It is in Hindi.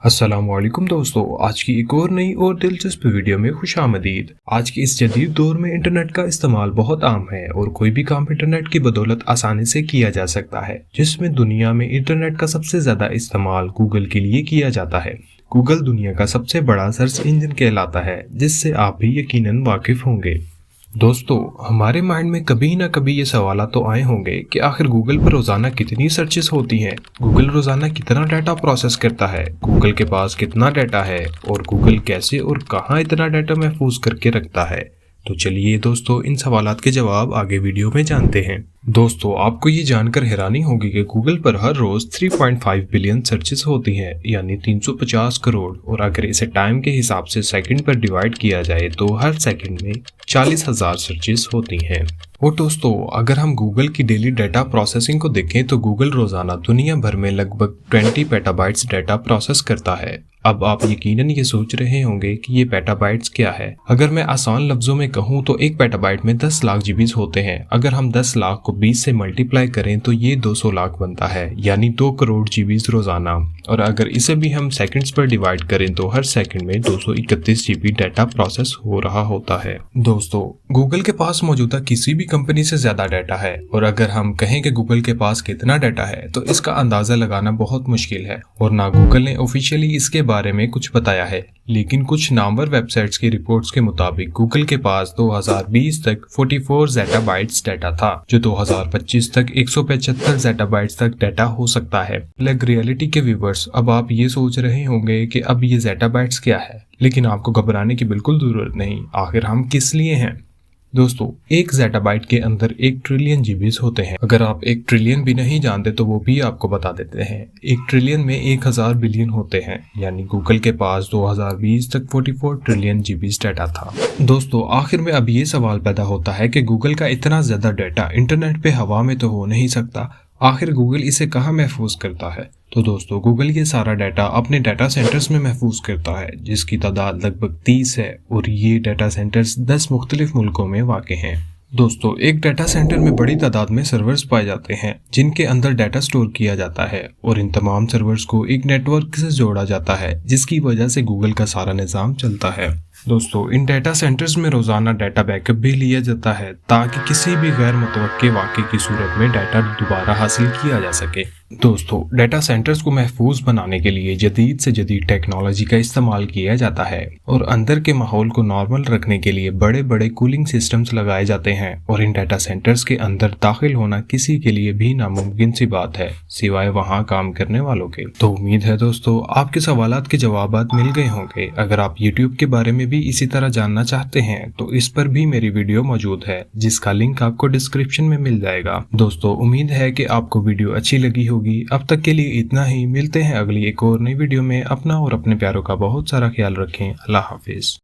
अस्सलामुअलैकुम दोस्तों, आज की एक और नई और दिलचस्प वीडियो में खुशामदीद। आज के इस जदीद दौर में इंटरनेट का इस्तेमाल बहुत आम है और कोई भी काम इंटरनेट की बदौलत आसानी से किया जा सकता है, जिसमें दुनिया में इंटरनेट का सबसे ज्यादा इस्तेमाल गूगल के लिए किया जाता है। गूगल दुनिया का सबसे बड़ा सर्च इंजन कहलाता है, जिससे आप भी यकीनन वाकिफ होंगे। दोस्तों, हमारे माइंड में कभी ना कभी ये सवाल तो आए होंगे कि आखिर गूगल पर रोजाना कितनी सर्चेस होती हैं, गूगल रोजाना कितना डाटा प्रोसेस करता है, गूगल के पास कितना डाटा है और गूगल कैसे और कहाँ इतना डाटा महफूज करके रखता है। तो चलिए दोस्तों, इन सवालात के जवाब आगे वीडियो में जानते हैं। दोस्तों, आपको ये जानकर हैरानी होगी कि गूगल पर हर रोज 3.5 बिलियन सर्चेस होती हैं, यानी 350 करोड़। और अगर इसे टाइम के हिसाब से सेकंड पर डिवाइड किया जाए तो हर सेकंड में 40,000 सर्चेस होती हैं। और दोस्तों, अगर हम गूगल की डेली डाटा प्रोसेसिंग को देखें तो गूगल रोजाना दुनिया भर में लगभग 20 पेटाबाइट्स डाटा प्रोसेस करता है। अब आप यकीनन ये सोच रहे होंगे कि ये पेटाबाइट्स क्या है। अगर मैं आसान लफ्जों में कहूँ तो एक पेटाबाइट में 10 लाख जीबीज होते हैं। अगर हम 10 लाख को 20 से मल्टीप्लाई करें तो ये 200 लाख बनता है, यानी 2 करोड़ जीबीज रोजाना। और अगर इसे भी हम सेकंड्स पर डिवाइड करें तो हर सेकंड में 231 जीबी डाटा प्रोसेस हो रहा होता है। दोस्तों, गूगल के पास मौजूदा किसी भी कंपनी से ज्यादा डाटा है। और अगर हम कहें कि गूगल के पास कितना डाटा है तो इसका अंदाजा लगाना बहुत मुश्किल है, और ना गूगल ने ऑफिशियली इसके बारे में कुछ बताया है। लेकिन कुछ नामवर वेबसाइट्स की रिपोर्ट्स के मुताबिक गूगल के पास 2020 तक 44 ज़ेटाबाइट्स डाटा था, जो 2025 तक 175 ज़ेटाबाइट्स तक डाटा हो सकता है। लग रियलिटी के व्यूवर्स, अब आप ये सोच रहे होंगे कि अब ये ज़ेटाबाइट्स क्या है, लेकिन आपको घबराने की बिल्कुल जरूरत नहीं। आखिर हम किस लिए हैं? दोस्तों, 1 ज़ेटाबाइट के अंदर 1 ट्रिलियन जीबीज होते हैं। अगर आप 1 ट्रिलियन भी नहीं जानते तो वो भी आपको बता देते हैं। 1 ट्रिलियन में 1000 बिलियन होते हैं, यानी गूगल के पास 2020 तक 44 ट्रिलियन जीबीज डाटा था। दोस्तों, आखिर में अब ये सवाल पैदा होता है कि गूगल का इतना ज्यादा डाटा इंटरनेट पे हवा में तो हो नहीं सकता। आखिर गूगल इसे कहाँ महफूज करता है? तो दोस्तों, गूगल ये सारा डाटा अपने डाटा सेंटर्स में महफूज करता है, जिसकी तादाद लगभग 30 है। और ये डाटा सेंटर्स 10 मुख्तलिफ मुल्कों में वाक़ हैं। दोस्तों, एक डाटा सेंटर में बड़ी तादाद में सर्वर्स पाए जाते हैं, जिनके अंदर डाटा स्टोर किया जाता है। और इन तमाम सर्वर्स को एक नेटवर्क से जोड़ा जाता है, जिसकी वजह से गूगल का सारा निज़ाम चलता है। दोस्तों, इन डाटा सेंटर्स में रोजाना डाटा बैकअप भी लिया जाता है, ताकि किसी भी गैर मुतवक्के वाक़े की सूरत में डाटा दोबारा हासिल किया जा सके। दोस्तों, डाटा सेंटर्स को महफूज बनाने के लिए जदीद से जदीद टेक्नोलॉजी का इस्तेमाल किया जाता है, और अंदर के माहौल को नॉर्मल रखने के लिए बड़े बड़े कूलिंग सिस्टम्स लगाए जाते हैं। और इन डाटा सेंटर्स के अंदर दाखिल होना किसी के लिए भी नामुमकिन सी बात है, सिवाय वहाँ काम करने वालों के। तो उम्मीद है दोस्तों, आपके सवालात के जवाबात मिल गए होंगे। अगर आप यूट्यूब के बारे में भी इसी तरह जानना चाहते हैं तो इस पर भी मेरी वीडियो मौजूद है, जिसका लिंक आपको डिस्क्रिप्शन में मिल जाएगा। दोस्तों, उम्मीद है कि आपको वीडियो अच्छी लगी होगी। अब तक के लिए इतना ही। मिलते हैं अगली एक और नई वीडियो में। अपना और अपने प्यारों का बहुत सारा ख्याल रखें। अल्लाह हाफिज।